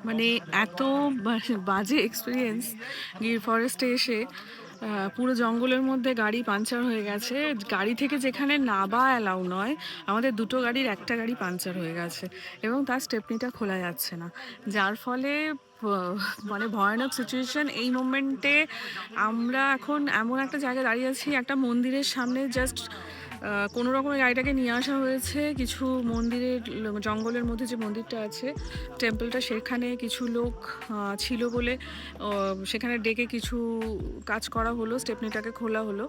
মানে এত বাজে এক্সপিরিয়েন্স গির ফরেস্টে এসে। পুরো জঙ্গলের মধ্যে গাড়ি পাঞ্চার হয়ে গেছে। গাড়ি থেকে যেখানে নাবা অ্যালাউ নয়, আমাদের দুটো গাড়ির একটা গাড়ি পাঞ্চার হয়ে গেছে এবং তার স্টেপনিটা খোলা যাচ্ছে না, যার ফলে মানে ভয়ানক সিচুয়েশন এই মোমেন্টে। আমরা এখন এমন একটা জায়গায় দাঁড়িয়ে আছি, একটা মন্দিরের সামনে। জাস্ট কোনো রকমে গাড়িটাকে নিয়ে আসা হয়েছে কিছু মন্দিরের, জঙ্গলের মধ্যে যে মন্দিরটা আছে টেম্পলটা, সেখানে কিছু লোক ছিল বলে সেখানে ডেকে কিছু কাজ করা হলো, স্টেপনিটাকে খোলা হলো।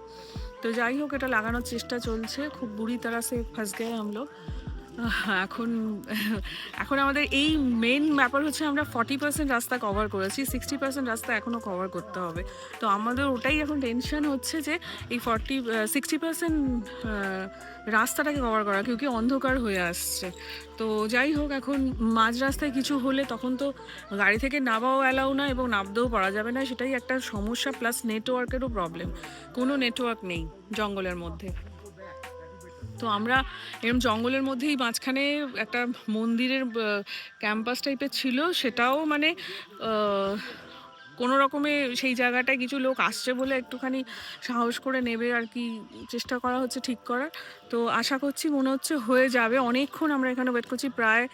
তো যাই হোক, এটা লাগানোর চেষ্টা চলছে। খুব বুরি তারা সে ফাঁস গয়ে हम लोग। এখন এখন আমাদের এই মেন ব্যাপার হচ্ছে, আমরা 40% রাস্তা কভার করেছি, 60% রাস্তা এখনও কভার করতে হবে। তো আমাদের ওটাই এখন টেনশন হচ্ছে যে এই 60% রাস্তাটাকে কভার করা, কেউ কি অন্ধকার হয়ে আসছে। তো যাই হোক, এখন মাঝ রাস্তায় কিছু হলে তখন তো গাড়ি থেকে নামাও অ্যালাউ না এবং নামতেও পারা যাবে না, সেটাই একটা সমস্যা। প্লাস নেটওয়ার্কেরও প্রবলেম, কোনো নেটওয়ার্ক নেই জঙ্গলের মধ্যে। তো আমরা এরকম জঙ্গলের মধ্যেই মাঝখানে একটা মন্দিরের ক্যাম্পাস টাইপের ছিল, সেটাও মানে কোনো রকমে সেই জায়গাটায় কিছু লোক আসছে বলে একটুখানি সাহস করে নেবে আর কি, চেষ্টা করা হচ্ছে ঠিক করার। তো আশা করছি, মনে হচ্ছে হয়ে যাবে। অনেকক্ষণ আমরা এখানে ওয়েট করছি, প্রায়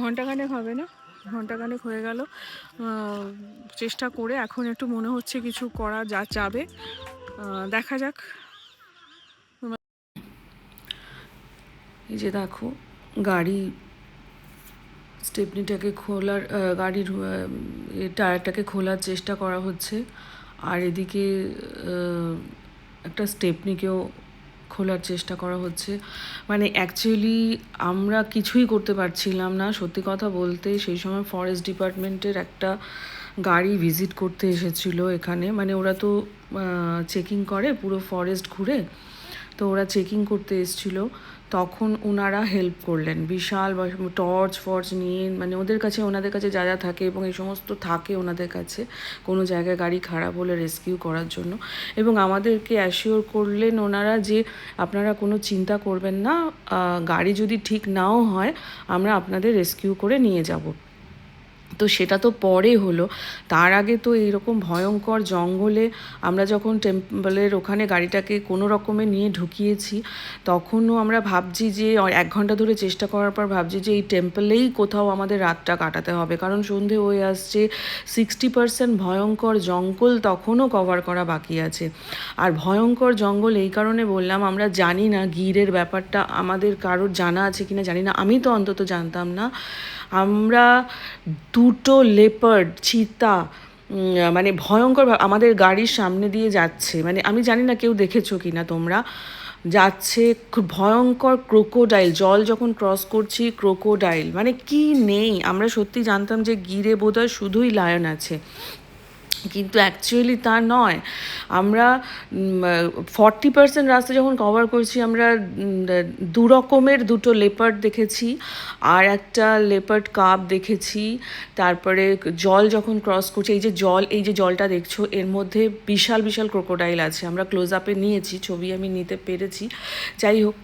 ঘন্টাখানেক হবে না, ঘন্টাখানেক হয়ে গেল চেষ্টা করে। এখন একটু মনে হচ্ছে কিছু করা যাবে, দেখা যাক। এই যে দেখো, গাড়ি স্টেপনিটাকে খোলার, গাড়ির টায়ারটাকে খোলার চেষ্টা করা হচ্ছে। আর এদিকে একটা স্টেপনিকেও খোলার চেষ্টা করা হচ্ছে। মানে অ্যাকচুয়ালি আমরা কিছুই করতে পারছিলাম না, সত্যি কথা বলতে। সেই সময় ফরেস্ট ডিপার্টমেন্টের একটা গাড়ি ভিজিট করতে এসেছিলো এখানে। মানে ওরা তো চেকিং করে পুরো ফরেস্ট ঘুরে, তো ওরা চেকিং করতে এসেছিলো। তখন ওনারা হেল্প করলেন, বিশাল টর্চ নিয়ে। মানে ওনাদের কাছে যা যা থাকে এবং এই সমস্ত থাকে ওনাদের কাছে, কোনো জায়গায় গাড়ি খারাপ হলে রেস্কিউ করার জন্য। এবং আমাদেরকে অ্যাসিওর করলেন ওনারা যে আপনারা কোনো চিন্তা করবেন না, গাড়ি যদি ঠিক নাও হয় আমরা আপনাদের রেস্কিউ করে নিয়ে যাব। তো সেটা তো পরে হলো, তার আগে তো এইরকম ভয়ঙ্কর জঙ্গলে আমরা যখন টেম্পলের ওখানে গাড়িটাকে কোনো রকমে নিয়ে ঢুকিয়েছি, তখনও আমরা ভাবছি যে 1 ঘন্টা ধরে চেষ্টা করার পর ভাবছি যে এই টেম্পলেই কোথাও আমাদের রাতটা কাটাতে হবে, কারণ সন্ধে হয়ে আসছে। 60% ভয়ঙ্কর জঙ্গল তখনও কভার করা বাকি আছে। আর ভয়ঙ্কর জঙ্গল এই কারণে বললাম, আমরা জানি না গিরের ব্যাপারটা আমাদের কারোর জানা আছে কিনা জানি না, আমি তো অন্তত জানতাম না। আমরা দুটো লেপার্ড, চিতা, মানে ভয়ঙ্কর আমাদের গাড়ির সামনে দিয়ে যাচ্ছে। মানে আমি জানি না কেউ দেখেছো কি না তোমরা, যাচ্ছে খুব ভয়ঙ্কর ক্রোকোডাইল। জল যখন ক্রস করছি, ক্রোকোডাইল মানে কি নেই। আমরা সত্যি জানতাম যে গিরে বোধহয় শুধুই লায়ন আছে, কিন্তু অ্যাকচুয়ালি তা নয়। আমরা 40% রাস্তা যখন কভার করছি, আমরা 2 রকমের দুটো লেপার্ড দেখেছি, আর একটা লেপার্ড কাপ দেখেছি। তারপরে জল যখন ক্রস করছি, এই যে জলটা দেখছো, এর মধ্যে বিশাল বিশাল ক্রোকোডাইল আছে। আমরা ক্লোজ আপে নিয়েছি ছবি, আমি নিতে পেরেছি। যাই হোক,